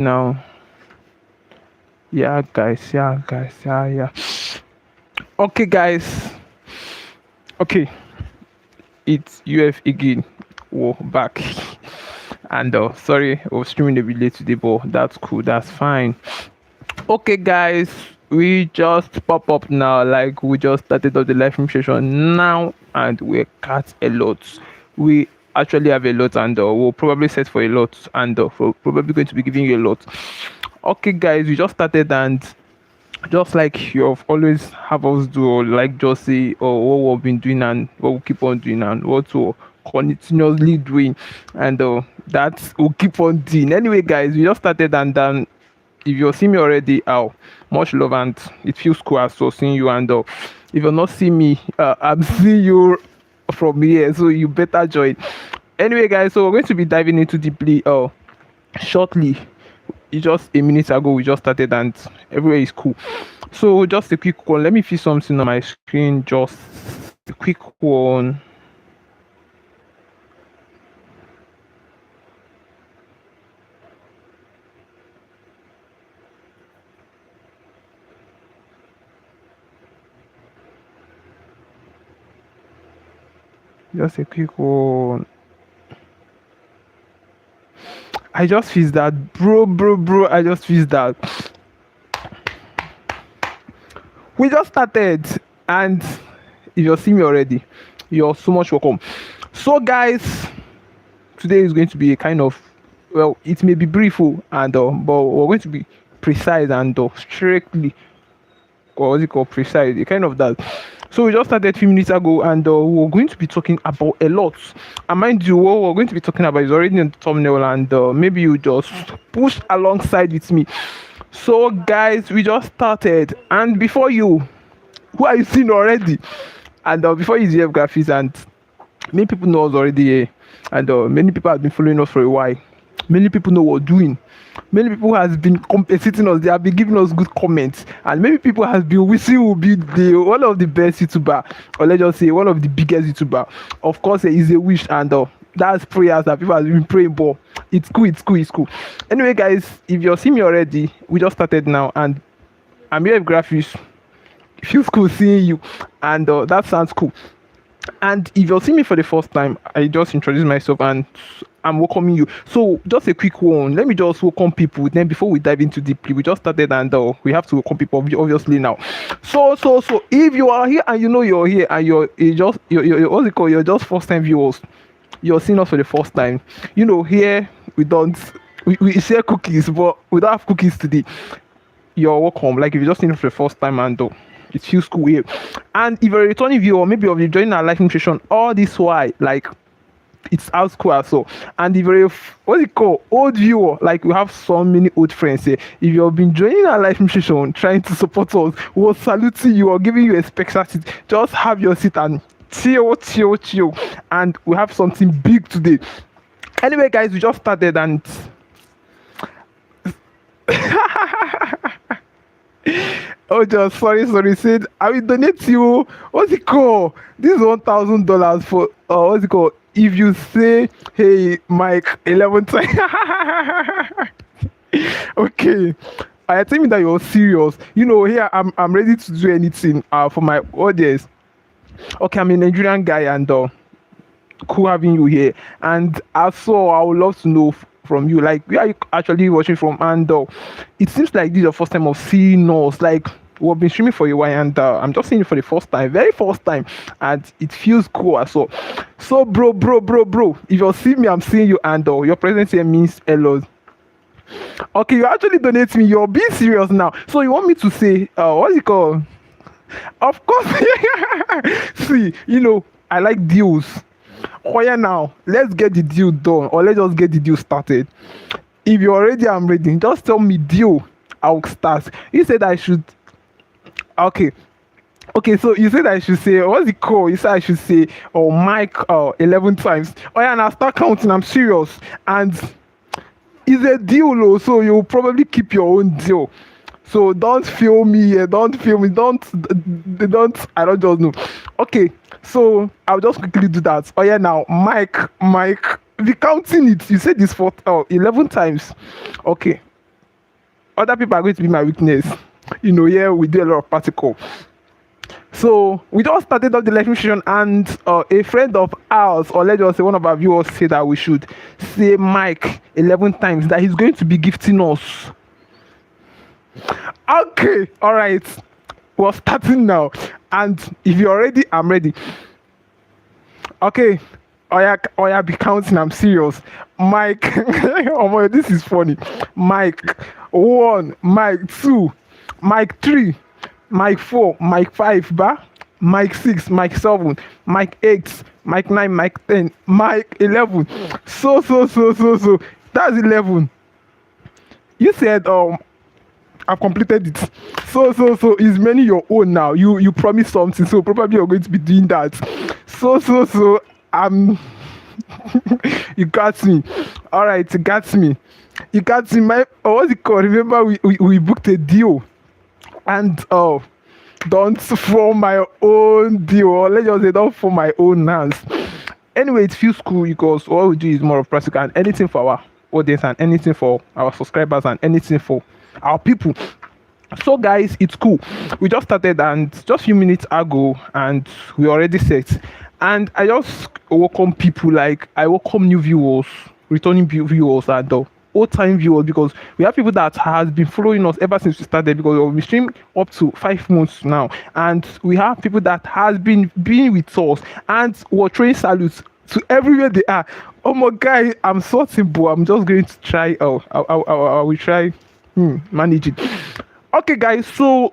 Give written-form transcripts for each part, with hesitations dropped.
Now, yeah. Okay, guys. Okay, it's UF again. Whoa, back. And sorry, I was streaming a bit late today, but that's cool. That's fine. Okay, guys, we just pop up now. Like we just started up the live stream session now, and we're cut a lot. We actually have a lot, and we'll probably set for a lot, and we're probably going to be giving you a lot. Okay, guys, we just started, and just like you've always have us do, or like just say, or what we've been doing and what we'll keep on doing and what we'll continuously doing, and that we'll keep on doing. Anyway, guys, we just started, and then if you've seen me already, much love, and it feels cool as well seeing you. And if you're not seeing me, I'm seeing you from here, so you better join. Anyway, guys, so we're going to be diving into deeply shortly. It's just a minute ago we just started, and everywhere is cool. So just a quick one. Let me see something on my screen. Just a quick one. Just a quick one. I just feel that, bro. I just feel that we just started, and if you're seeing me already, you're so much welcome. So, guys, today is going to be a kind of, well, it may be brief, and but we're going to be precise and strictly, or what's it called, precise, a kind of that. So we just started a few minutes ago, and we're going to be talking about a lot. And mind you, what we're going to be talking about is already in the thumbnail, and maybe you just push alongside with me. So, guys, we just started, and before you, who are you seeing already? And before you see graphics, and many people know us already, and many people have been following us for a while. Many people know what we're doing. Many people has been compensating us. They have been giving us good comments, and many people has been wishing will be the one of the best YouTuber, or let's just say one of the biggest YouTuber. Of course, it is a wish, and that's prayers that people have been praying for. It's cool. Anyway, guys, if you're seeing me already, we just started now, and I'm here with graphics. It feels cool seeing you, and that sounds cool. And if you're seeing me for the first time, I just introduce myself and I'm welcoming you. So just a quick one. Let me just welcome people. Then before we dive into deeply, we just started, and we have to welcome people obviously now. So if you are here and you know you're here and you're what's it called? You're just first time viewers. You're seeing us for the first time. You know, here we share cookies, but we don't have cookies today. You're welcome. Like if you just seen it for the first time, and it feels cool here. And if you're a returning viewer, maybe you've been joining our live nutrition all this while, like it's out cool as well. And if you're what's it called, old viewer, like we have so many old friends here. If you've been joining our live nutrition, trying to support us, we're saluting you or giving you a special seat. Just have your seat and chill. And we have something big today. Anyway, guys, we just started, and oh, just sorry. Said I will donate you. What's it called? This is $1,000 for what's it called? If you say, hey, Mike, 11 times. Okay. I think that you're serious. You know, here I'm ready to do anything for my audience. Okay, I'm a Nigerian guy, and cool having you here. And also, I would love to know from you, like, where are you actually watching from? And it seems like this is your first time of seeing us. Like, we've been streaming for a while, and I'm just seeing it for the first time, very first time, and it feels cool as well. So, bro, if you see me, I'm seeing you, and your presence here means a lot. Okay, you actually donate me. You're being serious now. So you want me to say, what's it called? Of course. See, you know, I like deals. Oh yeah, now let's get the deal done, or let's just get the deal started. If you're ready, I'm ready. Just tell me deal. I'll start. You said I should. Okay. So you said I should say, what's it called? You said I should say, oh, Mike, 11 times. Oh yeah, and I'll start counting. I'm serious. And it's a deal, though, so you'll probably keep your own deal. So don't feel me. Don't feel me. Don't. I don't just know. Okay. So I'll just quickly do that. Oh yeah, now Mike. Be counting it. You said this for 11 times. Okay. Other people are going to be my weakness. Yeah, we do a lot of practical. So we just started up the live session, and a friend of ours, or let's just say one of our viewers, said that we should say Mike 11 times, that he's going to be gifting us. Okay, all right. We're starting now. And if you're ready, I'm ready. Okay. Oh yeah, be counting. I'm serious. Mike. Oh my, this is funny. Mike 1, Mike 2, Mike 3, Mike 4, Mike 5, Mike 6, Mike 7, Mike 8, Mike 9, Mike 10, Mike 11. So. That's 11. You said I've completed it. So is many your own now. You promised something, so probably you're going to be doing that. So you got me. All right, you got me. My what's it called? Remember we booked a deal, and don't for my own deal, or let's just say don't for my own hands. Anyway, it feels cool because all we do is more of practical, and anything for our audience, and anything for our subscribers, and anything for our people. So guys, it's cool. We just started, and just a few minutes ago, and we already set. And I just welcome people, like I welcome new viewers, returning viewers, and old time viewers, because we have people that has been following us ever since we started, because we stream up to 5 months now, and we have people that has been being with us, and we're throwing salutes to everywhere they are. Oh my guy, I'm so simple. I'm just going to try. I will try manage it. Okay guys, so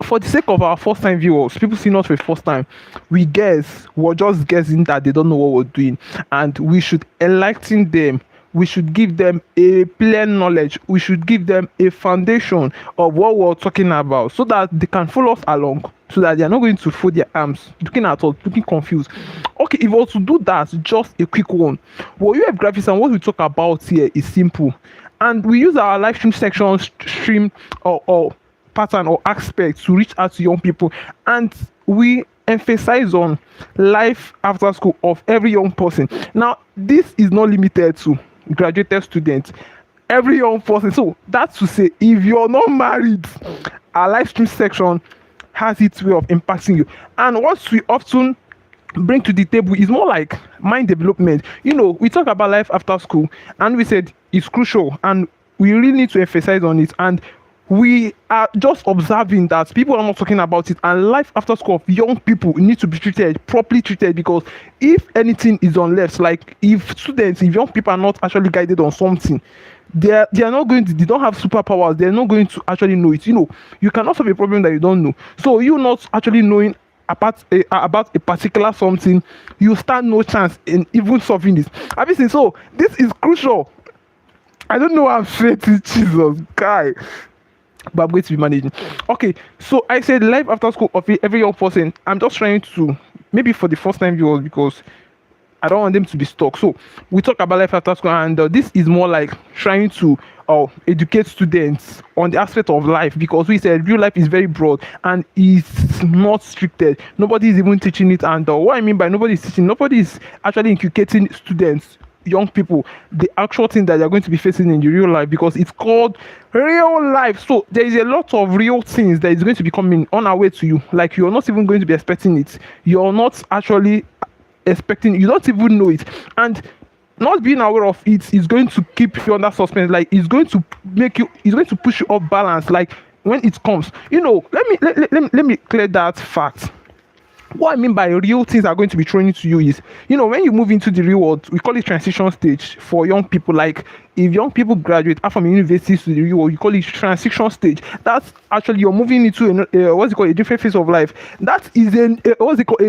for the sake of our first time viewers, people seeing us for the first time, we're just guessing that they don't know what we're doing, and we should enlighten them. We should give them a plain knowledge. We should give them a foundation of what we're talking about, so that they can follow us along, so that they are not going to fold their arms, looking at us, looking confused. Okay, if we were to do that, just a quick one. Well, UF graphics and what we talk about here is simple, and we use our live stream section, stream or pattern or aspect to reach out to young people, and we emphasize on life after school of every young person. Now, this is not limited to graduated students, every young person. So that's to say, if you're not married, our live stream section has its way of impacting you. And what we often bring to the table is more like mind development. We talk about life after school, and we said it's crucial, and we really need to emphasize on it. And we are just observing that people are not talking about it, and life after school of young people need to be properly treated, because if anything is on left, like if young people are not actually guided on something, they are not going to, they don't have superpowers, they're not going to actually know it. You cannot solve a problem that you don't know. So you not actually knowing about a particular something, you stand no chance in even solving this. Obviously, so this is crucial. I don't know how I'm saying to Jesus, guy, but I'm going to be managing. Okay, so I said life after school of every young person. I'm just trying to, maybe for the first time viewers, because I don't want them to be stuck. So we talk about life after school, and this is more like trying to educate students on the aspect of life, because we said real life is very broad and it's not stricted. Nobody is even teaching it, and what I mean by nobody is teaching, nobody is actually inculcating students, young people, the actual thing that they're going to be facing in the real life, because it's called real life. So there is a lot of real things that is going to be coming on our way to you, like you're not even going to be expecting it. You're not actually expecting, you don't even know it, and not being aware of it is going to keep you under suspense. Like it's going to push you off balance, like when it comes. Let me clear that fact. What I mean by real things are going to be thrown into you is, when you move into the real world, we call it transition stage for young people. Like if young people graduate out from universities to the real world, you call it transition stage. That's actually you're moving into a different phase of life. That is a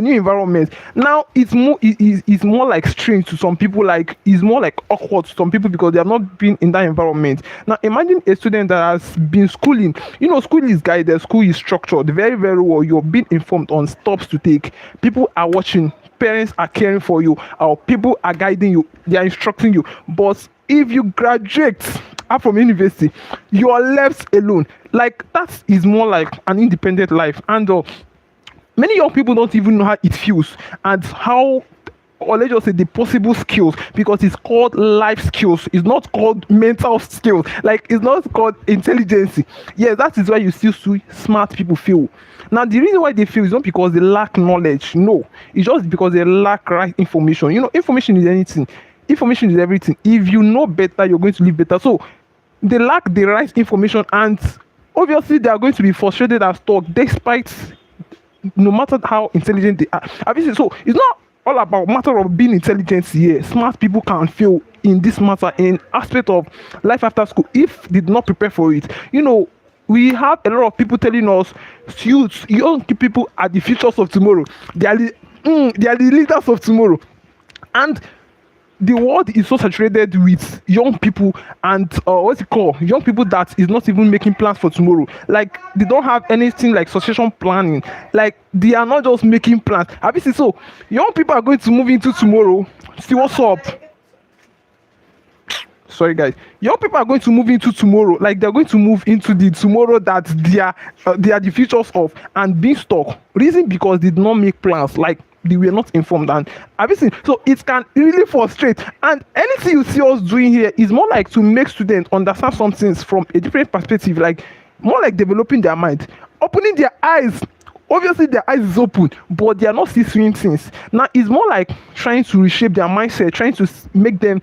new environment. Now it's more like strange to some people, like it's more like awkward to some people, because they have not been in that environment. Now imagine a student that has been schooling. School is guided, school is structured very, very well. You're being informed on steps to take. People are watching, parents are caring for you, or people are guiding you, they are instructing you. But if you graduate out from university, you are left alone. Like that is more like an independent life, and many young people don't even know how it feels and how or let's just say the possible skills, because it's called life skills, it's not called mental skills, like it's not called intelligence. Yes, that is why you still see smart people fail. Now the reason why they fail is not because they lack knowledge, no, it's just because they lack right information. Information is anything, information is everything. If you know better, you're going to live better. So they lack the right information, and obviously they are going to be frustrated and stuck despite, no matter how intelligent they are. Obviously, so it's not all about matter of being intelligent here. Smart people can fail in this matter, in aspect of life after school, if they did not prepare for it. We have a lot of people telling us youths, young people are the futures of tomorrow. They are the leaders of tomorrow. And the world is so saturated with young people, and what's it called, young people that is not even making plans for tomorrow. Like they don't have anything like succession planning, like they are not just making plans. Obviously, so young people are going to move into tomorrow. See what's up? Sorry guys, young people are going to move into tomorrow, like they're going to move into the tomorrow that they are the futures of, and being stuck. Reason because they did not make plans, like they were not informed. And obviously, so it can really frustrate. And anything you see us doing here is more like to make students understand some things from a different perspective, like more like developing their mind, opening their eyes. Obviously their eyes is open, but they are not still seeing things. Now it's more like trying to reshape their mindset, trying to make them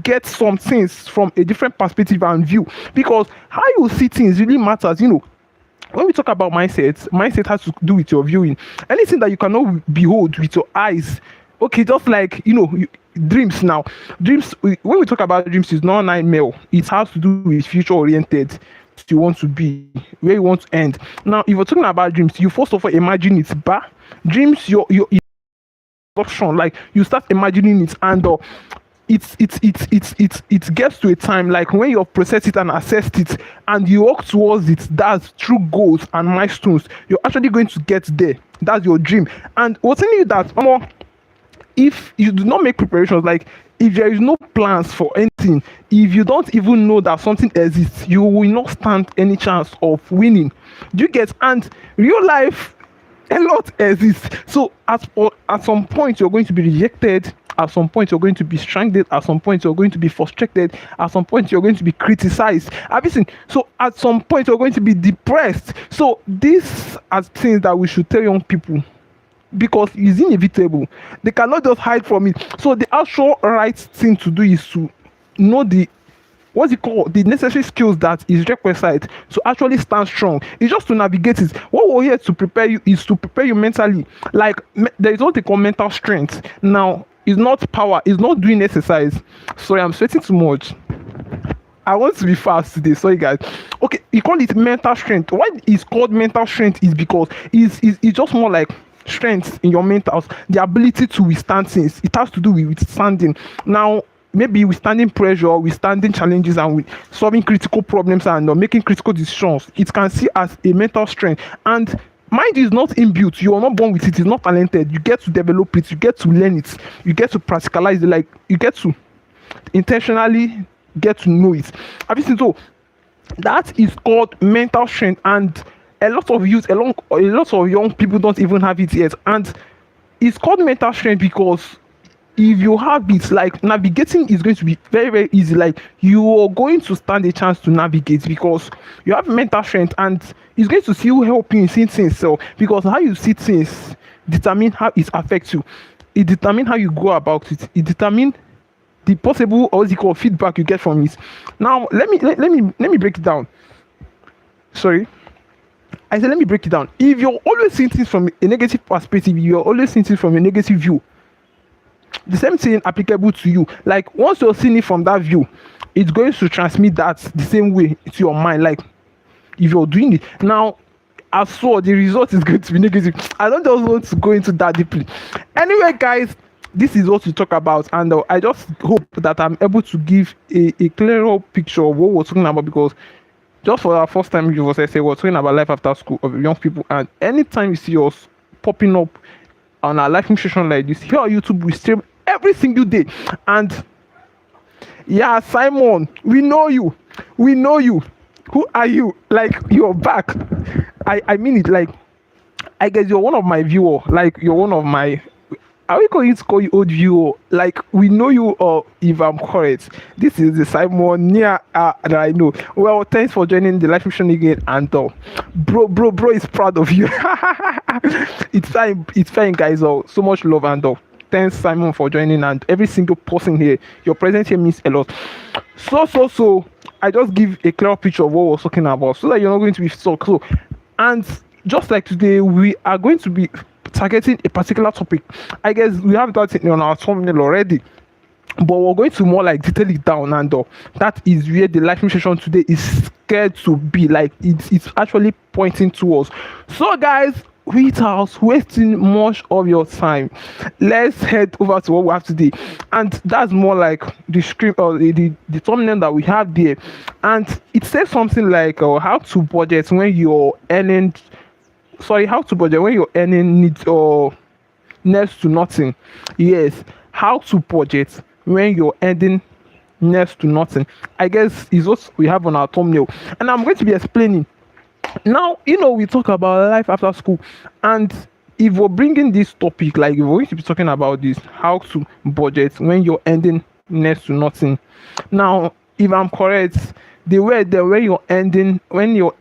get some things from a different perspective and view, because how you see things really matters. When we talk about mindset has to do with your viewing. Anything that you cannot behold with your eyes, okay, just like dreams. Now dreams, when we talk about dreams, is not nightmare. It has to do with future oriented, you want to be, where you want to end. Now if you're talking about dreams, you first of all imagine it. But dreams, your option, like you start imagining it, and it gets to a time, like when you've processed it and assessed it and you work towards it, that's through goals and milestones, you're actually going to get there. That's your dream. And what's telling you that if you do not make preparations, like if there is no plans for anything, if you don't even know that something exists, you will not stand any chance of winning. Do you get? And real life, a lot exists. So at some point you're going to be rejected, at some point you're going to be stranded, at some point you're going to be frustrated, at some point you're going to be criticized, everything. So at some point you're going to be depressed. So these are things that we should tell young people, because it's inevitable. They cannot just hide from it. So the actual right thing to do is to know the the necessary skills that is requisite to actually stand strong. It's just to navigate it. What we're here to prepare you is to prepare you mentally. Like there is what they call mental strength. Now it's not power, it's not doing exercise. Sorry, I'm sweating too much. I want to be fast today, sorry guys. Okay, you call it mental strength. Why it's called mental strength is because it's just more like strength in your mental, the ability to withstand things. It has to do with withstanding. Now maybe withstanding pressure, withstanding challenges, and with solving critical problems and making critical decisions. It can see as a mental strength. And mind is not inbuilt, you are not born with it, it's not talented. You get to develop it, you get to learn it, you get to practicalize it, like you get to intentionally get to know it. Obviously, so that is called mental strength. And a lot of youth, a lot of young people don't even have it yet. And it's called mental strength because if you have it, like navigating is going to be very, very easy. Like you are going to stand a chance to navigate because you have mental strength, and it's going to still help you in seeing things. So because how you see things determine how it affects you, it determines how you go about it, it determines the possible, or what's it called, feedback you get from it. Now let me break it down. Sorry, I said let me break it down. If you're always seeing things from a negative perspective, you're always seeing things from a negative view, the same thing applicable to you. Like once you're seeing it from that view, it's going to transmit that the same way to your mind. Like if you're doing it now, as so the result is going to be negative. I don't just want to go into that deeply. Anyway guys, this is what we talk about, and I just hope that I'm able to give a clearer picture of what we're talking about, because just for our first time viewers, I say we're talking about life after school of young people. And anytime you see us popping up on our live session like this here on YouTube, we stream every single day. And yeah, Simon, we know you, who are you? Like you're back. I mean it. Like I guess you're one of my viewer, like you're one of my Are we going to call you old viewer? Like we know you, or if I'm correct, this is the Simon near that I know. Well, thanks for joining the live mission again, and bro is proud of you. It's fine, guys. So much love, and thanks Simon for joining, and every single person here. Your presence here means a lot. So I just give a clear picture of what we're talking about, so that you're not going to be stuck. So, and just like today, we are going to be targeting a particular topic. I guess we have that on our thumbnail already, but we're going to more like detail it down, and that is where the live session today is scared to be. Like it's actually pointing towards. So guys, without wasting much of your time, let's head over to what we have today, and that's more like the script or the thumbnail that we have there, and it says something like how to budget when you're earning. Sorry, how to budget when you're earning needs or next to nothing. Yes, how to budget when you're earning next to nothing. I guess is what we have on our thumbnail, and I'm going to be explaining. Now, we talk about life after school, and if we're bringing this topic, like we're going to be talking about this, how to budget when you're earning next to nothing. Now, if I'm correct, the word there when you're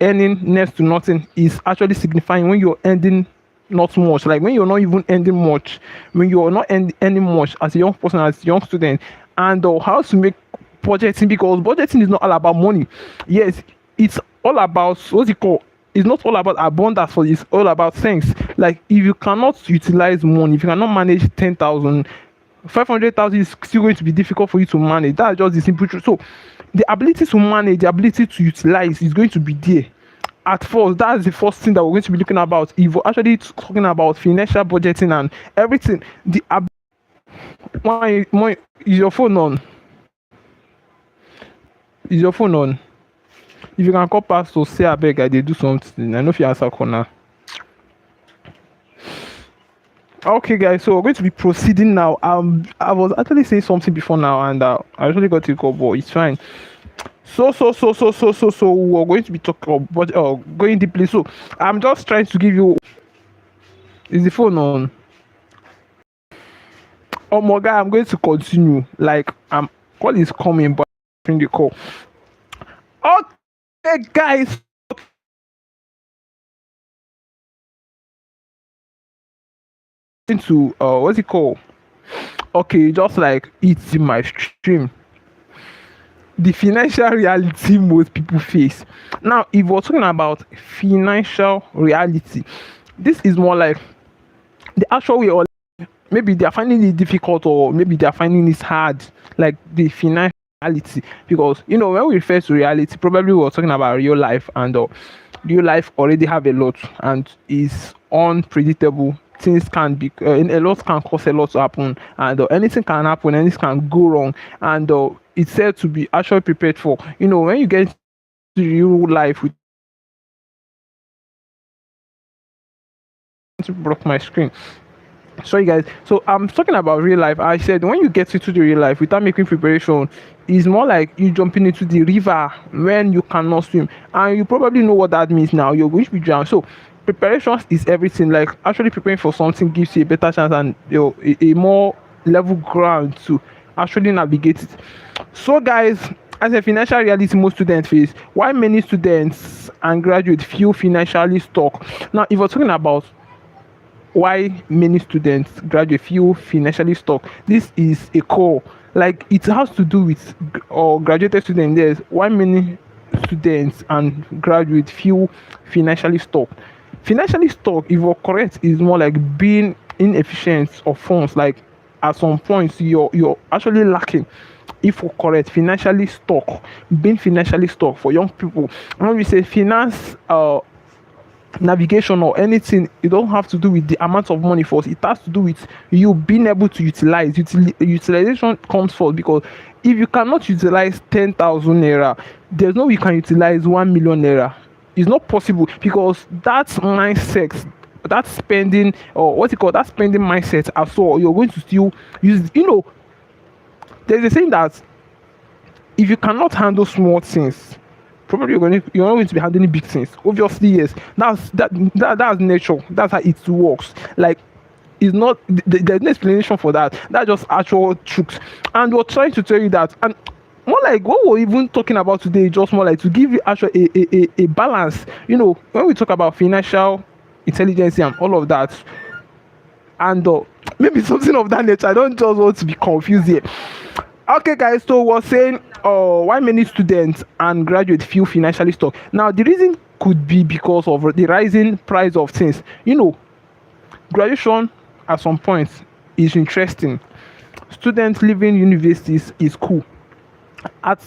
earning next to nothing is actually signifying when you're earning not much, like when you're not even earning much, when you're not earning much as a young person, as a young student, and how to make budgeting, because budgeting is not all about money. Yes, it's all about what's it called. It's not all about abundance, for it's all about things. Like if you cannot utilize money, if you cannot manage 10,000, 500,000 is still going to be difficult for you to manage. That's just the simple truth. So the ability to manage, the ability to utilize is going to be there at first. That's the first thing that we're going to be looking about if we're actually talking about financial budgeting and everything. Why is your phone on? Is your phone on? If you can call pastor, say I beg, I did do something. I know if you answer corner. Okay, guys, so we're going to be proceeding now. I was actually saying something before now, and I actually got to go, but it's fine. So we're going to be talking about going deeply. So I'm just trying to give you. Is the phone on? Oh my god, I'm going to continue. Like call is coming, but I'm the call. Okay, guys. Into what's it called? Okay, just like it's in my stream. The financial reality most people face. Now, if we're talking about financial reality, this is more like the actual way, or maybe they're finding it difficult, or maybe they're finding it hard, like the financial reality. Because when we refer to reality, probably we're talking about real life, and real life already have a lot and is unpredictable. Things can be a lot can cause a lot to happen, and anything can happen, anything can go wrong, and it's said to be actually prepared for. When you get to real life, with to block my screen. Sorry guys, so I'm talking about real life. I said when you get into the real life without making preparation, it's more like you jumping into the river when you cannot swim, and you probably know what that means. Now you're going to be drowned. So preparation is everything. Like actually preparing for something gives you a better chance, and a more level ground to actually navigate it. So guys, as a financial reality most students face, why many students and graduates feel financially stuck. Now if we're talking about why many students graduate feel financially stuck, this is a core, like it has to do with or graduated students. There's why many students and graduates feel financially stuck. Financially stuck, if you're correct, is more like being inefficient of funds. Like at some points you're actually lacking. If we're correct, financially stuck, being financially stuck for young people. When we say finance navigation or anything, it don't have to do with the amount of money first. It has to do with you being able to utilize. Utilization comes first, because if you cannot utilize 10,000 naira, there's no way you can utilize 1 million naira. It's not possible, because that's mindset, that spending, or what's it called, that spending mindset as well, you're going to still use. There's a saying that if you cannot handle small things, probably you're not going to be handling big things. Obviously, yes, that's nature. That's how it works. Like is not there's no explanation for that. That's just actual truth. And we're trying to tell you that. And more like what we're even talking about today, just more like to give you actual a balance. When we talk about financial intelligence and all of that, and maybe something of that nature. I don't just want to be confused here. Okay, guys, so we're saying why many students and graduates feel financially stuck. Now, the reason could be because of the rising price of things. Graduation at some point is interesting. Students leaving universities is cool. At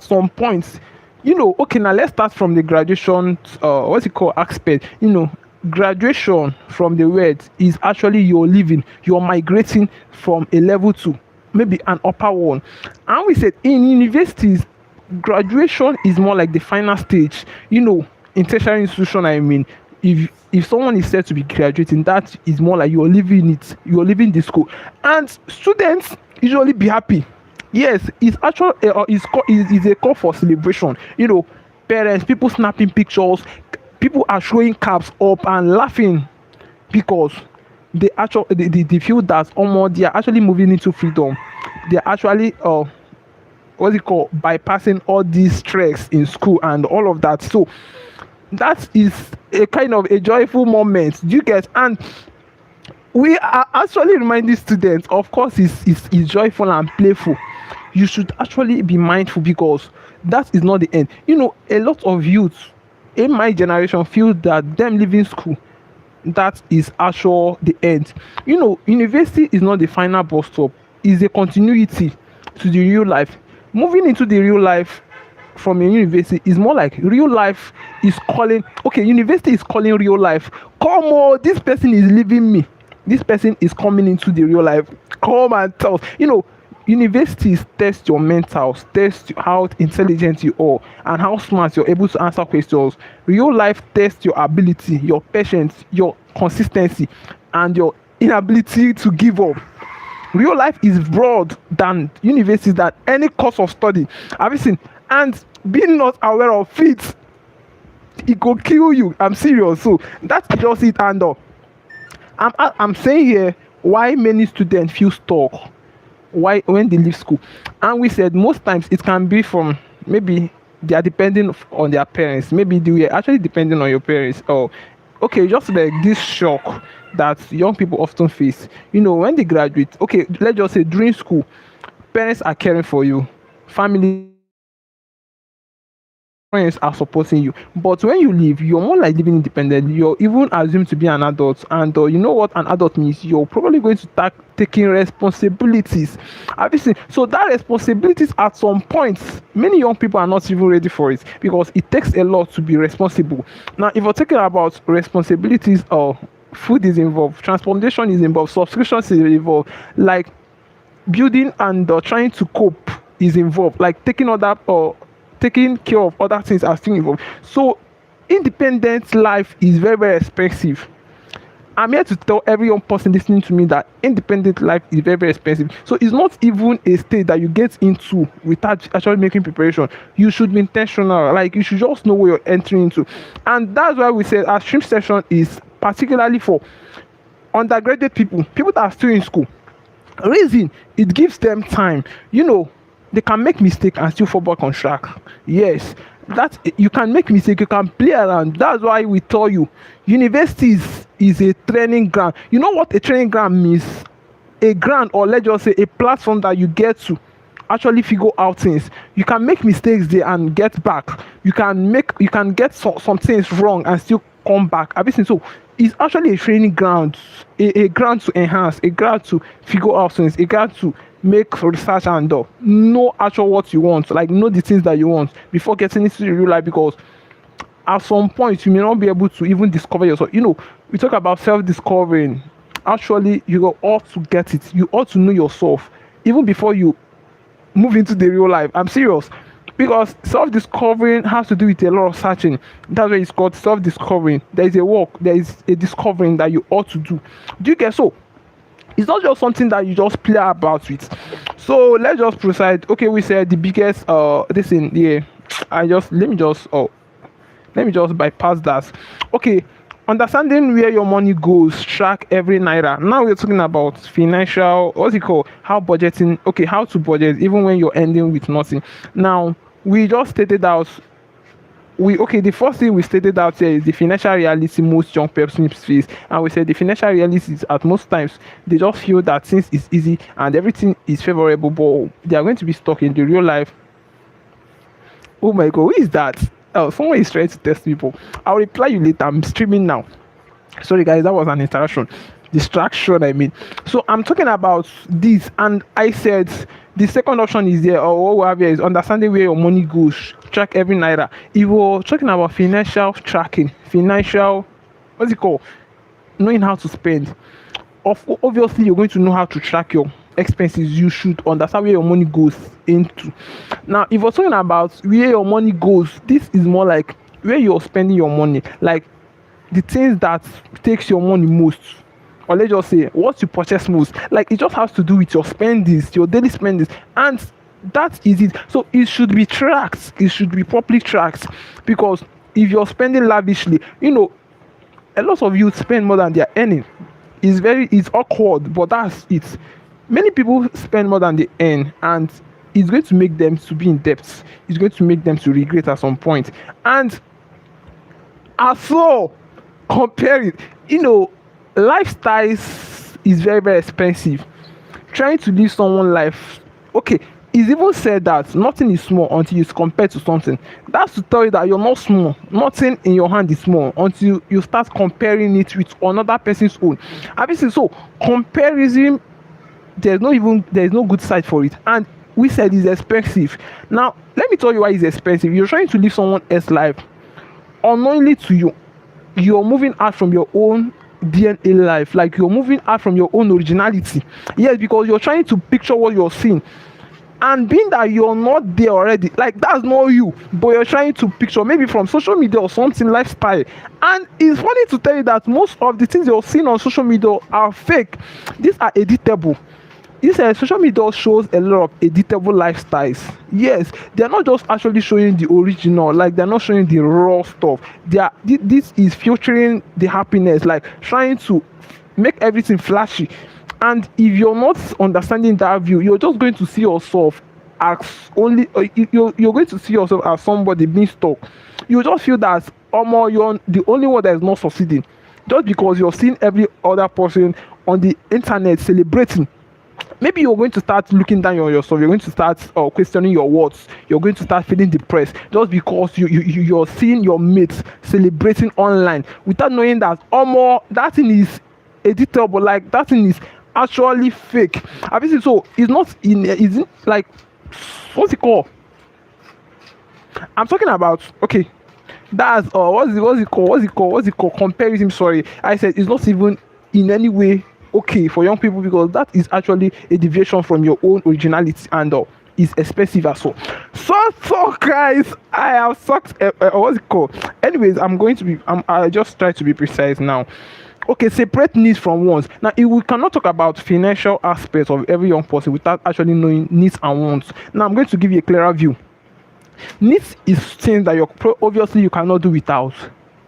some point, okay, now let's start from the graduation, what's it called, aspect. Graduation from the word is actually you're leaving, you're migrating from a level to maybe an upper one. And we said in universities, graduation is more like the final stage. In tertiary institution, I mean, if someone is said to be graduating, that is more like you're leaving it, you're leaving the school. And students usually be happy. Yes, it's actually is a call for celebration. Parents, people snapping pictures, people are showing caps up and laughing because they feel that almost they are actually moving into freedom. They are actually what's it called, bypassing all these stress in school and all of that. So that is a kind of a joyful moment. Do you get? And we are actually reminding students, of course, it's joyful and playful. You should actually be mindful because that is not the end. A lot of youth in my generation feel that them leaving school, that is actually the end. University is not the final bus stop, it's a continuity to the real life. Moving into the real life from a university is more like real life is calling. Okay, university is calling real life. Come on, this person is leaving me, this person is coming into the real life. Come and tell. Universities test your mentals, test how intelligent you are and how smart you're able to answer questions. Real life tests your ability, your patience, your consistency, and your inability to give up. Real life is broad than universities, than any course of study. Have you seen? And being not aware of it, it could kill you. I'm serious. So that's just it. And I'm saying here why many students feel stuck why when they leave school. And we said most times it can be from maybe they are depending on their parents, maybe they were actually depending on your parents, or okay, just like this shock that young people often face when they graduate. Okay, let's just say during school, parents are caring for you, family, friends are supporting you, but when you leave, you're more like living independent. You're even assumed to be an adult, and you know what an adult means. You're probably going to start taking responsibilities. Have you seen? So that responsibilities at some point, many young people are not even ready for it because it takes a lot to be responsible. Now, if we're talking about responsibilities, food is involved, transportation is involved, subscriptions is involved, like building and trying to cope is involved, like taking care of other things are still involved. So independent life is very, very expensive. I'm here to tell every young person listening to me that independent life is very, very expensive. So it's not even a state that you get into without actually making preparation. You should be intentional. Like you should just know what you're entering into. And that's why we said our stream session is particularly for undergraduate people that are still in school. Reason, it gives them time. They can make mistake and still fall back on track. Yes, that you can make mistake, you can play around. That's why we tell you universities is a training ground. You know what a training ground means? A ground, or let's just say a platform that you get to actually figure out things. You can make mistakes there and get back. You can get some things wrong and still come back. Have you seen? So it's actually a training ground, a ground to enhance, a ground to figure out things, a ground to make research and know actually what you want, like know the things that you want before getting into the real life. Because at some point you may not be able to even discover yourself. We talk about self-discovering. Actually, you ought to get it. You ought to know yourself even before you move into the real life. I'm serious. Because self-discovering has to do with a lot of searching. That's why it's called self-discovering. There is a work, there is a discovering that you ought to do. Do you get? So it's not just something that you just play about with. So let's just proceed. Okay, we said the biggest this in here. Let me just bypass that. Okay, understanding where your money goes, track every naira. Now we're talking about financial, what's it called, how budgeting, okay, how to budget even when you're ending with nothing. Now we just stated out, the first thing we stated out here is the financial reality most young persons face, and we said the financial reality is at most times they just feel that things is easy and everything is favorable, but they are going to be stuck in the real life. Oh my god, who is that? Oh, someone is trying to test people. I'll reply you later. I'm streaming now. Sorry guys, that was an interaction, distraction, I mean. So I'm talking about this, and I said the second option is there, or what we have here is understanding where your money goes, track every naira. If we're talking about financial tracking, financial, what's it called, knowing how to spend, obviously you're going to know how to track your expenses. You should understand where your money goes into. Now if we're talking about where your money goes, this is more like where you're spending your money, like the things that takes your money most, or let's just say what you purchase most. Like it just has to do with your spendings, your daily spendings, and that is it. So it should be tracked, it should be properly tracked, because if you're spending lavishly, a lot of you spend more than they're earning. It's awkward, but that's it. Many people spend more than they earn, and it's going to make them to be in debt. It's going to make them to regret at some point. And as well, compare it, lifestyles is very, very expensive. Trying to live someone's life, okay, it's even said that nothing is small until it's compared to something. That's to tell you that you're not small. Nothing in your hand is small until you start comparing it with another person's own. Obviously, so comparison, there's no good side for it, and we said it's expensive. Now let me tell you why it's expensive. You're trying to live someone else's life unknowingly to you. You're moving out from your own DNA life, like you're moving out from your own originality. Yes, because you're trying to picture what you're seeing, and being that you're not there already, like that's not you, but you're trying to picture maybe from social media or something, lifestyle. And it's funny to tell you that most of the things you're seeing on social media are fake. These are editable. This social media shows a lot of editable lifestyles. Yes, they're not just actually showing the original, like they're not showing the raw stuff. This is filtering the happiness, like trying to make everything flashy. And if you're not understanding that view, you're just going to see yourself as only you're going to see yourself as somebody being stuck. You just feel that you're the only one that is not succeeding, just because you're seeing every other person on the internet celebrating. Maybe you're going to start looking down on yourself. You're going to start questioning your words. You're going to start feeling depressed just because you're seeing your mates celebrating online without knowing that that thing is editable, like that thing is actually fake. Obviously, so it's not isn't like, what's it called? I'm talking about, okay, that's what's it called? Comparison. Sorry, I said it's not even in any way okay for young people, because that is actually a deviation from your own originality, and is expensive as well. So guys, I have sucked. What's it called? Anyways, I just try to be precise now. Okay, separate needs from wants. Now, if we cannot talk about financial aspects of every young person without actually knowing needs and wants. Now, I'm going to give you a clearer view. Needs is things that obviously you cannot do without.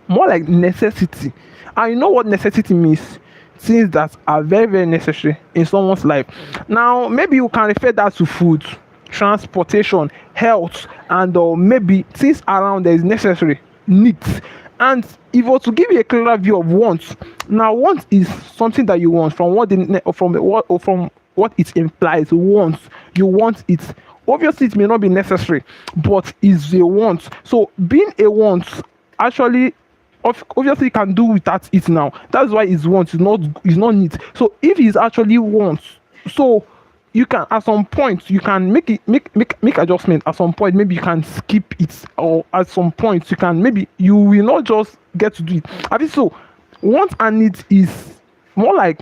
More like necessity. And you know what necessity means? Things that are very, very necessary in someone's life. Now, maybe you can refer that to food, transportation, health, and maybe things around that is necessary, needs. And if I were to give you a clearer view of wants, now want is something that you want from what it implies. Want, you want it. Obviously, it may not be necessary, but it's a want. So being a want, actually, obviously you can do without it now. That's why it's want, it's not need. So if it's actually wants, so you can at some point you can make adjustment. At some point maybe you can skip it, or at some point you will not just get to do it. I think so. Want and need is more like,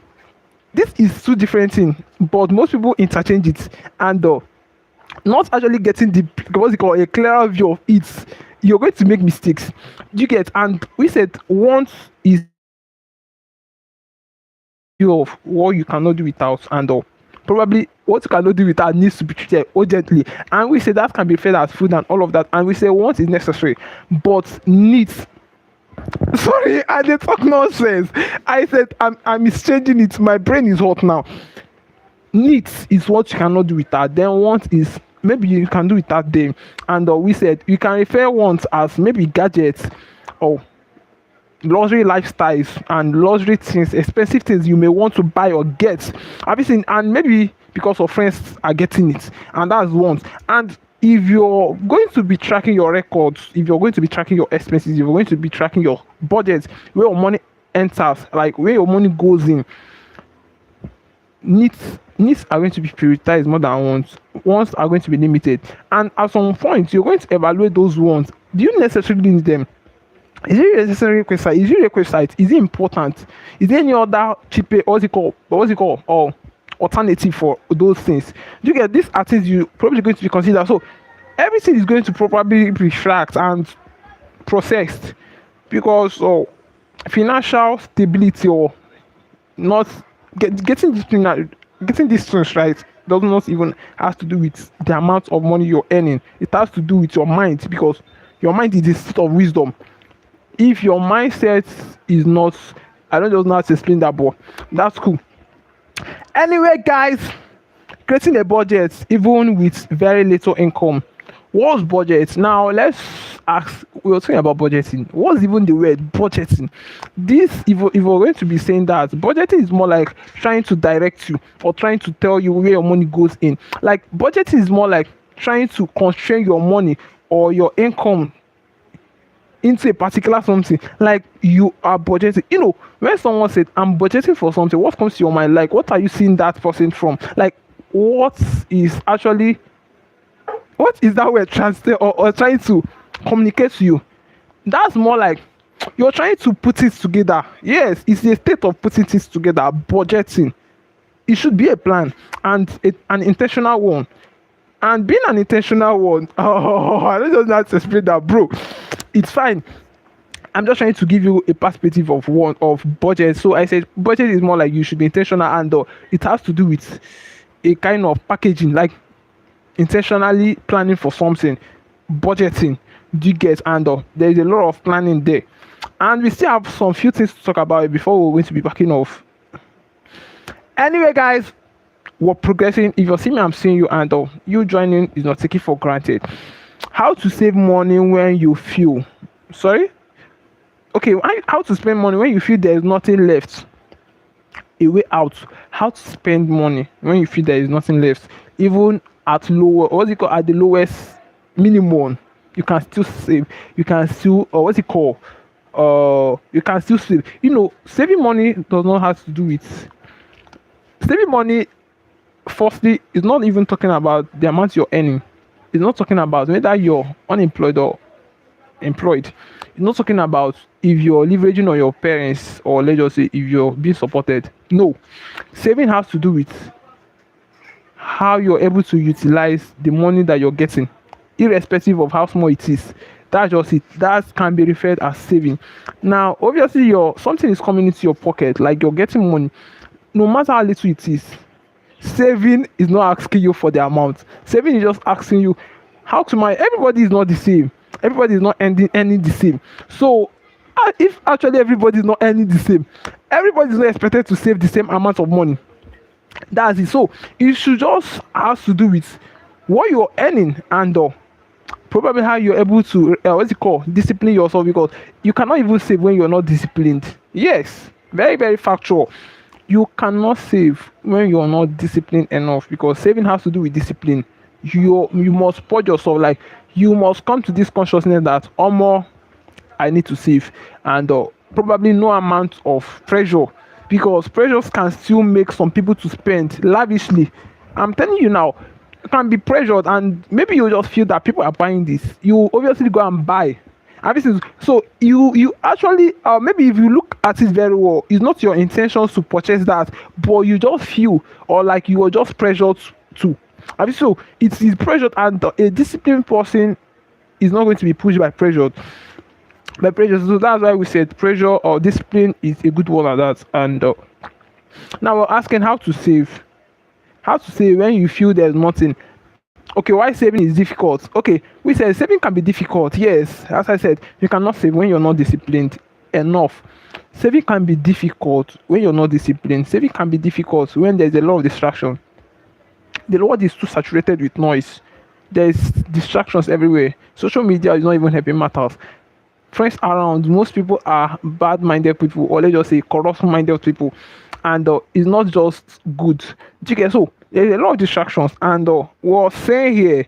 this is two different things, but most people interchange it, and not actually getting what's it called, a clearer view of it. You're going to make mistakes. You get, and we said want is view of what you cannot do without, and probably what you cannot do without needs to be treated urgently. And we say that can be fed as food and all of that. And we say want is necessary, but needs Sorry, I did talk nonsense. I said I'm exchanging it. My brain is hot now. Needs is what you cannot do without. Then want is maybe you can do without them. And we said you can refer wants as maybe gadgets or luxury lifestyles and luxury things, expensive things you may want to buy or get. Have you seen? And maybe because of friends are getting it, and that's want. And if you're going to be tracking your records, if you're going to be tracking your expenses, if you're going to be tracking your budget, where your money enters, like where your money goes in, needs are going to be prioritized more than wants. Wants are going to be limited, and at some point you're going to evaluate those wants. Do you necessarily need them? Is it necessary requisite? Is it requisite? Is it important? Is there any other cheaper, what's it called, or alternative for those things? Do you get these are things you probably going to be considered? So everything is going to probably be tracked and processed because financial stability or not getting these things right does not even have to do with the amount of money you're earning. It has to do with your mind because your mind is the seat of wisdom. If your mindset is not, I don't just know how to explain that, but that's cool. Anyway, guys, creating a budget even with very little income. What's budget? Now let's ask. We were talking about budgeting. What's even the word budgeting? This, if we're going to be saying that budgeting is more like trying to direct you or trying to tell you where your money goes in. Like budgeting is more like trying to constrain your money or your income into a particular something. Like you are budgeting, when someone said I'm budgeting for something, what comes to your mind? Like what are you seeing that person from? Like what is actually, what is that word translate or trying to communicate to you? That's more like you're trying to put it together. Yes, it's a state of putting things together. Budgeting, it should be a plan and an intentional one. And being an intentional one, I don't know how to explain that, bro. It's fine. I'm just trying to give you a perspective of one of budget. So I said budget is more like you should be intentional, and it has to do with a kind of packaging, like intentionally planning for something, budgeting. Do you get? And there is a lot of planning there, and we still have some few things to talk about before we're going to be backing off. Anyway, guys, we're progressing. If you're seeing me, I'm seeing you, and you joining is not taken for granted. How to save money when you feel sorry? Okay, how to spend money when you feel there is nothing left? A way out. How to spend money when you feel there is nothing left, even at lower, what's it called, at the lowest minimum. You can still save. You can still, what's it called? You can still save. Saving money does not have to do with saving money. Firstly, it's not even talking about the amount you're earning. It's not talking about whether you're unemployed or employed. It's not talking about if you're leveraging on your parents or let's just say if you're being supported. No. Saving has to do with how you're able to utilize the money that you're getting, irrespective of how small it is. That's just it. That can be referred as saving. Now, obviously, something is coming into your pocket, like you're getting money, no matter how little it is. Saving is not asking you for the amount. Saving is just asking you how to manage. Everybody is not the same. Everybody is not earning the same. So if actually everybody is not earning the same, everybody is not expected to save the same amount of money. That's it. So it should just have to do with what you're earning and probably how you're able to discipline yourself, because you cannot even save when you're not disciplined. Yes, very very factual. You cannot save when you're not disciplined enough, because saving has to do with discipline. You must purge yourself. Like you must come to this consciousness that more I need to save, and probably no amount of pressure, because pressures can still make some people to spend lavishly. I'm telling you now, you can be pressured, and maybe you just feel that people are buying this. You obviously go and buy. And this is so you actually maybe if you look at it very well, it's not your intention to purchase that, but you just feel or like you are just pressured to. And so it is pressured, and a disciplined person is not going to be pushed by pressure. So that's why we said pressure or discipline is a good one at that. And now we're asking how to save. How to save when you feel there's nothing. Okay, why saving is difficult? Okay, we said saving can be difficult. Yes, as I said, you cannot save when you're not disciplined. enough. Saving can be difficult when you're not disciplined. Saving can be difficult when there's a lot of distraction. The world is too saturated with noise. There's distractions everywhere. Social media is not even helping matters. Friends around, most people are bad-minded people, or let's just say corrupt-minded people, and it's not just good. Do you get? So there's a lot of distractions, and we're saying here.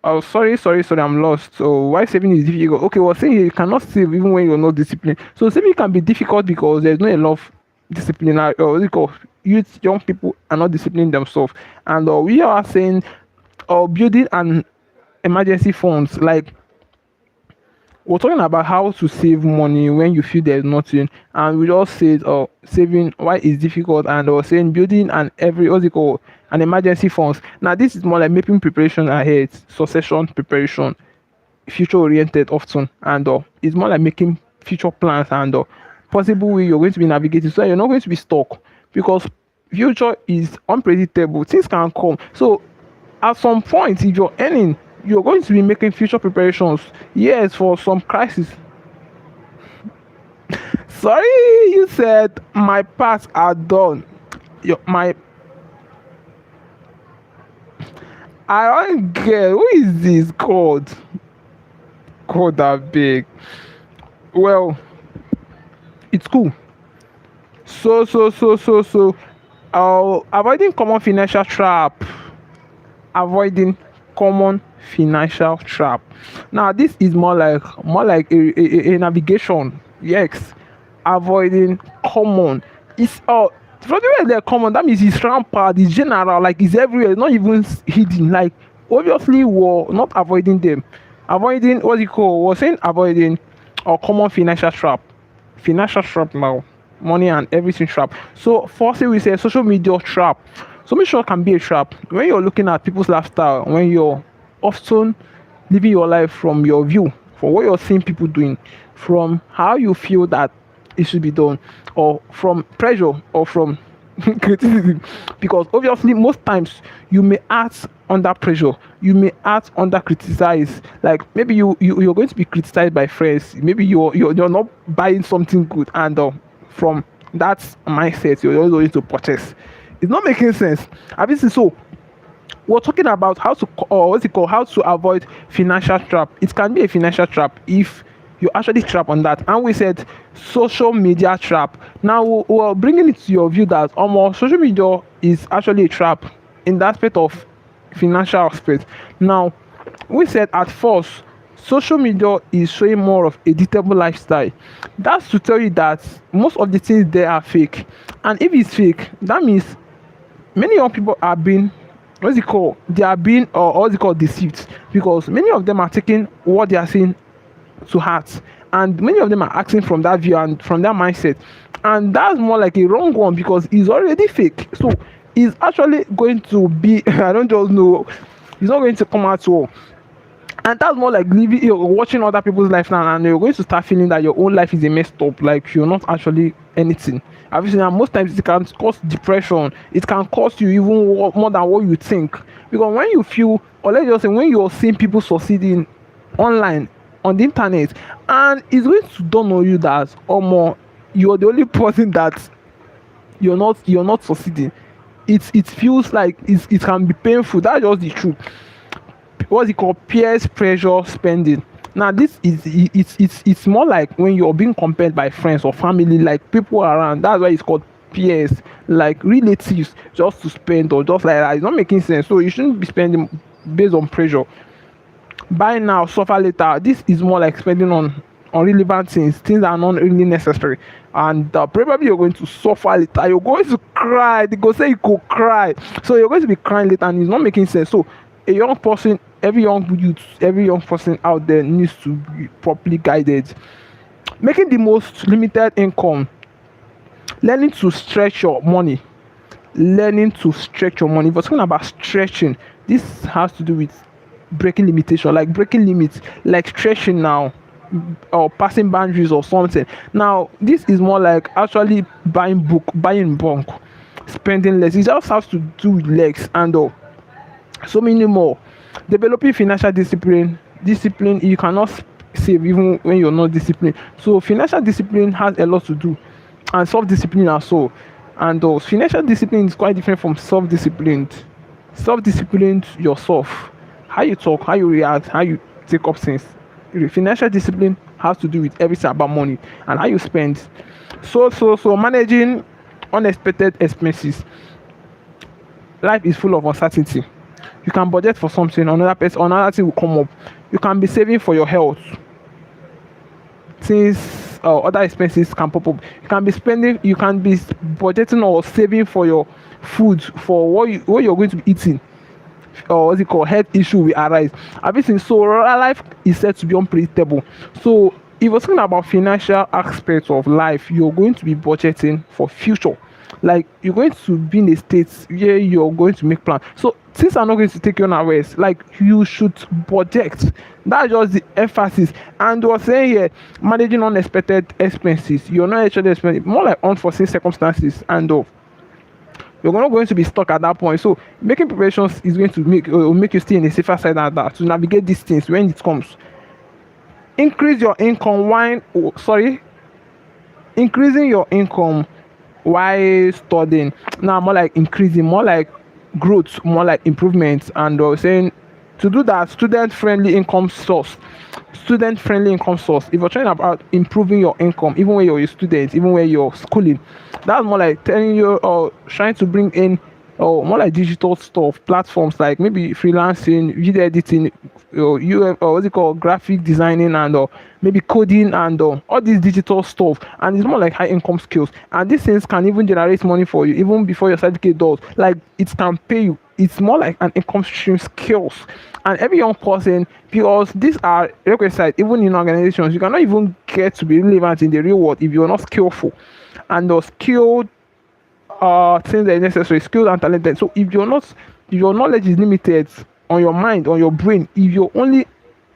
Oh, sorry, I'm lost. So why saving is difficult? Okay, we're saying here you cannot save even when you're not disciplined. So saving can be difficult because there's not a lot of discipline, or because youth, young people are not disciplining themselves, and we are saying, building an emergency funds. Like, we're talking about how to save money when you feel there's nothing, and we just said saving why it's difficult, and saying building an emergency funds. Now this is more like making preparation ahead, succession preparation, future oriented often, and it's more like making future plans, and possible way you're going to be navigating, so that you're not going to be stuck, because future is unpredictable, things can come. So at some point, if you're earning, you're going to be making future preparations, yes, for some crisis. Sorry, you said my parts are done. My I don't get, who is this called that big. Well, it's cool. So avoiding common financial trap. Avoiding common financial trap. Now this is more like a navigation. Yes, avoiding common. It's from the way they're common, that means it's rampant, it's general, like it's everywhere, it's not even hidden. Like, obviously we're not avoiding them. Avoiding, what you call, we're saying avoiding a common financial trap now, money and everything trap. So firstly we say social media trap. So make sure can be a trap when you're looking at people's lifestyle, when you're often living your life from your view, from what you're seeing people doing, from how you feel that it should be done, or from pressure, or from criticism. Because obviously most times you may act under pressure, you may act under criticize. Like maybe you're going to be criticized by friends, maybe you're not buying something good, and from that mindset you're always going to purchase. It's not making sense. Obviously, so we're talking about how to, or what's it called, how to avoid financial trap. It can be a financial trap if you actually trap on that. And we said social media trap. Now we're bringing it to your view that almost social media is actually a trap in the aspect of financial aspect. Now we said at first social media is showing more of a detailable lifestyle. That's to tell you that most of the things there are fake. And if it's fake, that means many young people are being, what's it called, they are being, or what's it called, deceived, because many of them are taking what they are seeing to heart, and many of them are acting from that view and from that mindset, and that's more like a wrong one because it's already fake. So it's actually going to be I don't just know, it's not going to come out well. And that's more like living, you're watching other people's life now, and you're going to start feeling that your own life is a messed up, like you're not actually anything. Obviously, now most times it can cause depression, it can cost you even more than what you think. Because when you feel, or let's just say when you're seeing people succeeding online, on the internet, and it's going to dawn on you that more you're the only person that you're not succeeding. It feels like it can be painful. That's just the truth. What's it called, peers pressure spending. Now this is, it's more like when you're being compared by friends or family, like people around. That's why it's called peers, like relatives, just to spend, or just like that. It's not making sense. So you shouldn't be spending based on pressure. Buy now, suffer later. This is more like spending on irrelevant things that are not really necessary, and probably you're going to suffer later. You're going to cry. They go say you could cry, so you're going to be crying later, and it's not making sense. So a young person, every young youth, every young person out there needs to be properly guided. Making the most limited income, learning to stretch your money. If we're talking about stretching, this has to do with breaking limitation, like breaking limits, like stretching now, or passing boundaries or something. Now this is more like actually buying bulk, spending less. It just has to do with legs, and so many more. Developing financial discipline. You cannot save even when you're not disciplined. So financial discipline has a lot to do, and self-discipline also. And financial discipline is quite different from self-disciplined. Self-disciplined yourself, how you talk, how you react, how you take up things. Financial discipline has to do with everything about money and how you spend. So managing unexpected expenses. Life is full of uncertainty. You can budget for something, another thing will come up. You can be saving for your health, things other expenses can pop up. You can be budgeting or saving for your food, for what you're going to be eating, or what's it called, health issue will arise. Everything. So life is said to be unpredictable. So if you're talking about financial aspects of life, you're going to be budgeting for future. Like you're going to be in a state where you're going to make plans. So things are not going to take you unawares. Like you should budget. That's just the emphasis. And we're saying here, managing unexpected expenses. You're not actually spending, more like unforeseen circumstances, and you're not going to be stuck at that point. So making preparations is going to make you stay in a safer side than that, to navigate these things when it comes. Increase your income increasing your income while studying. Now more like increasing, more like growth, more like improvement. And saying to do that, student friendly income source. If you're trying about improving your income, even when you're a student, even when you're schooling, that's more like telling you or trying to bring in or more like digital stuff, platforms like maybe freelancing, video editing, or what's it called, graphic designing, and maybe coding, and all these digital stuff. And it's more like high income skills. And these things can even generate money for you even before your certificate does. Like it can pay you. It's more like an income stream skills. And every young person, because these are requisites even in organizations, you cannot even get to be relevant in the real world if you're not skillful. And the skilled things that are necessary, skilled and talented. So if your knowledge is limited on your mind, on your brain, if you're only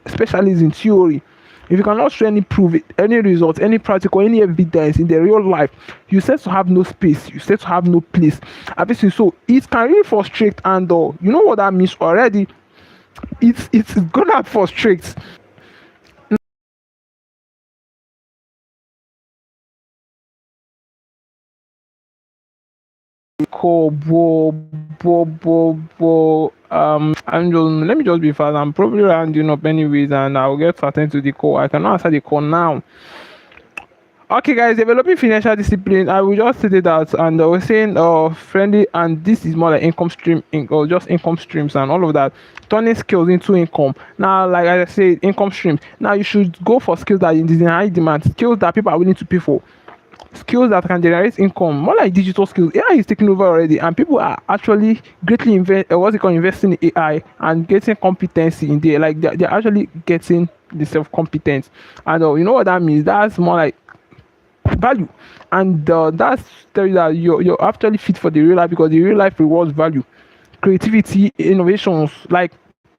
specialist in theory, if you cannot show any proof, any results, any practical, any evidence in the real life, you said to have no space, you said to have no place. Obviously, so it can really frustrate, and you know what that means already. It's gonna frustrate. Call let me just be fast. I'm probably rounding up anyways, and I'll get to attend to the call. I cannot answer the call now. Okay, guys, developing financial discipline. I will just say that, and we're saying friendly, and this is more like income stream, or just income streams and all of that. Turning skills into income. Now, like I said, income streams. Now you should go for skills that is in high demand, skills that people are willing to pay for, skills that can generate income, more like digital skills. AI is taking over already, and people are actually greatly investing in AI and getting competency in there. Like they're actually getting the self competence, and you know what that means. That's more like value, and that's tell you that you're actually fit for the real life, because the real life rewards value, creativity, innovations, like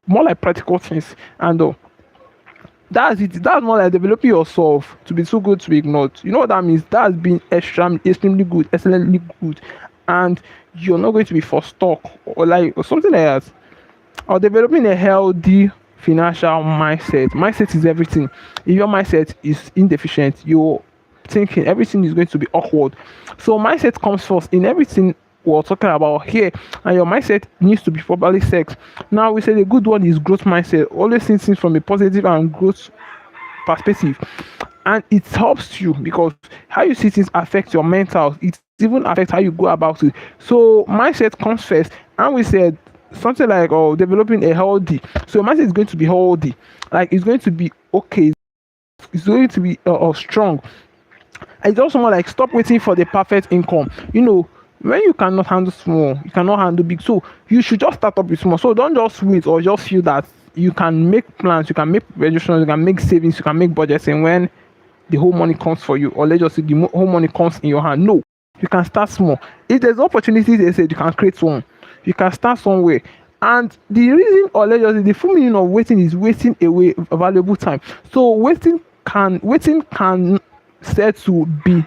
more like practical things. And that's it. That's more like developing yourself to be too good to be ignored. You know what that means? That's been extremely good, excellently good, and you're not going to be for stock or something like that. Or developing a healthy financial mindset. Mindset is everything. If your mindset is indeficient, you're thinking everything is going to be awkward. So mindset comes first in everything we're talking about here, and your mindset needs to be properly set. Now we say the good one is growth mindset. Always see things from a positive and growth perspective, and it helps you because how you see things affects your mental. It even affects how you go about it. So mindset comes first, and we said something like developing a healthy. So mindset is going to be healthy, like it's going to be okay. It's going to be strong. It's also more like stop waiting for the perfect income. When you cannot handle small, you cannot handle big. So you should just start up with small. So don't just wait or just feel that you can make plans, you can make projections, you can make savings, you can make budgets, and when the whole money comes for you, or let's just say the whole money comes in your hand. No, you can start small. If there's opportunity, they said you can create one. You can start somewhere. And the reason, or let's just say the full meaning of waiting is wasting away valuable time. So waiting can said to be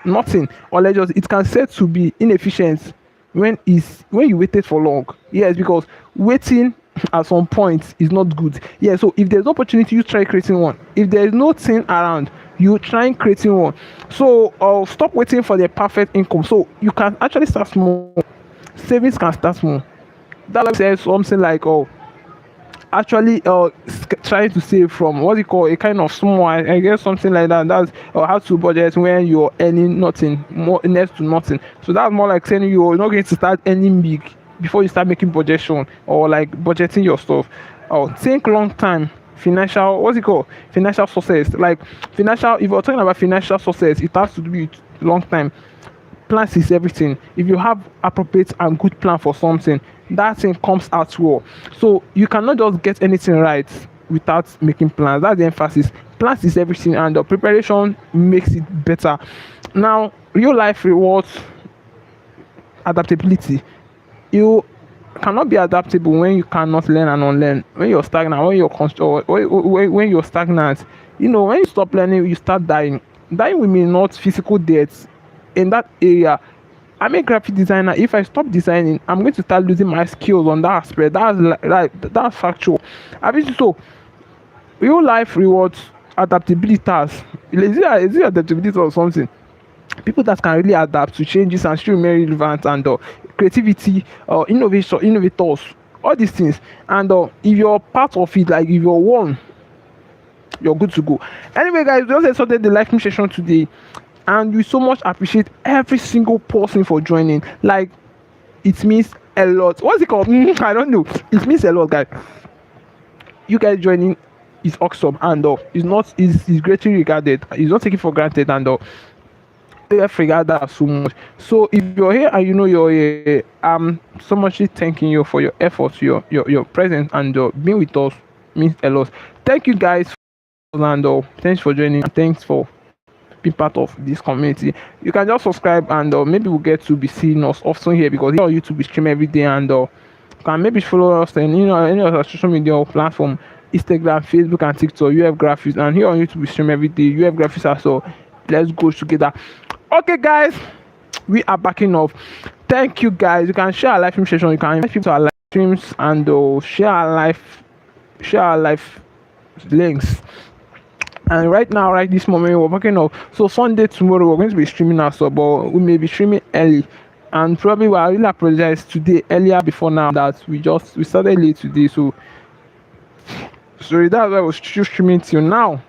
nothing, or let's just it can said to be inefficient when you waited for long. Yes, because waiting at some point is not good. Yeah, so if there's opportunity, you try creating one. If there's no thing around, you try creating one. So stop waiting for the perfect income. So you can actually start small. Savings can start small. That like says something like, oh, actually trying to save from what you call a kind of small, I guess something like that. That's how to budget when you're earning nothing, more next to nothing. So that's more like saying you're not going to start earning big before you start making budgetation or like budgeting your stuff. Or think long time financial, what's it called, financial success. Like financial, if you're talking about financial success, it has to do with long time. Plans is everything. If you have appropriate and good plan for something, that thing comes out well. So you cannot just get anything right without making plans. That's the emphasis. Plans is everything, and the preparation makes it better. Now, real life rewards adaptability. You cannot be adaptable when you cannot learn and unlearn. When you're stagnant, when you're stagnant, when you stop learning, you start dying. Dying will mean not physical death in that area. I'm a graphic designer. If I stop designing, I'm going to start losing my skills on that aspect. That's factual. I mean, so real life rewards adaptability. Is it adaptability or something? People that can really adapt to changes and still remain relevant, and creativity, innovators, all these things. And if you're part of it, like if you're one, you're good to go. Anyway, guys, we just started the live stream session today, and we so much appreciate every single person for joining. Like, it means a lot. What's it called? I don't know. It means a lot, guys. You guys joining is awesome, and is greatly regarded. It's not taken for granted, and I forgot that so much. So if you're here and you're here, I'm so much thanking you for your efforts, your presence, and being with us means a lot. Thank you guys, and thanks for joining, and thanks for being part of this community. You can just subscribe, and maybe we'll get to be seeing us often here, because here on YouTube we stream every day, and can maybe follow us in any other social media platform, Instagram, Facebook, and TikTok, UF Graphics, and here on YouTube we stream every day, UF Graphics as well. Let's go together. Okay, guys, we are backing off. Thank you, guys. You can share our live stream session. You can invite people to our live streams, and share our live links. And right now, right this moment, we're backing off. So Sunday tomorrow we're going to be streaming as well, but we may be streaming early. And probably I really apologize today earlier before now that we started late today. So that's why I was still streaming till now.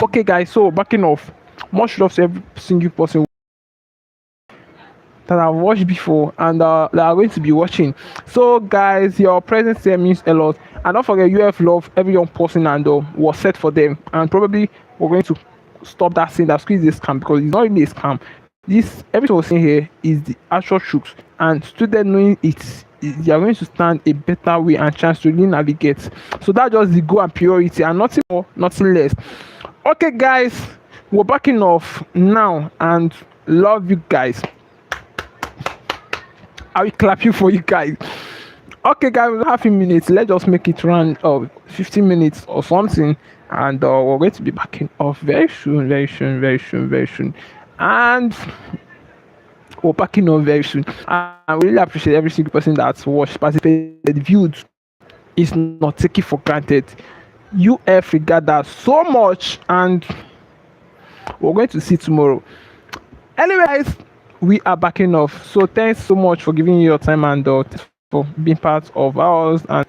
Okay, guys, so backing off. Much love to every single person that I've watched before and that are going to be watching. So guys, your presence here means a lot, and don't forget, UF love every young person, and was set for them. And probably we're going to stop that saying that squeeze this scam, because it's not really a scam. This everything we're saying here is the actual truth, and students knowing it, they are going to stand a better way and chance to really navigate. So that's just the goal and priority, and nothing more, nothing less. Okay, guys, we're backing off now, and love you guys. I will clap you for you guys. Okay, guys, half a minute. Let's just make it run 15 minutes or something, and we're going to be backing off very soon, very soon, very soon, very soon, and we're backing off very soon. I really appreciate every single person that's watched, participated, viewed. It's not taken for granted. UF regard that so much, and we're going to see tomorrow. Anyway, guys, we are backing off. So thanks so much for giving your time, and for being part of ours, and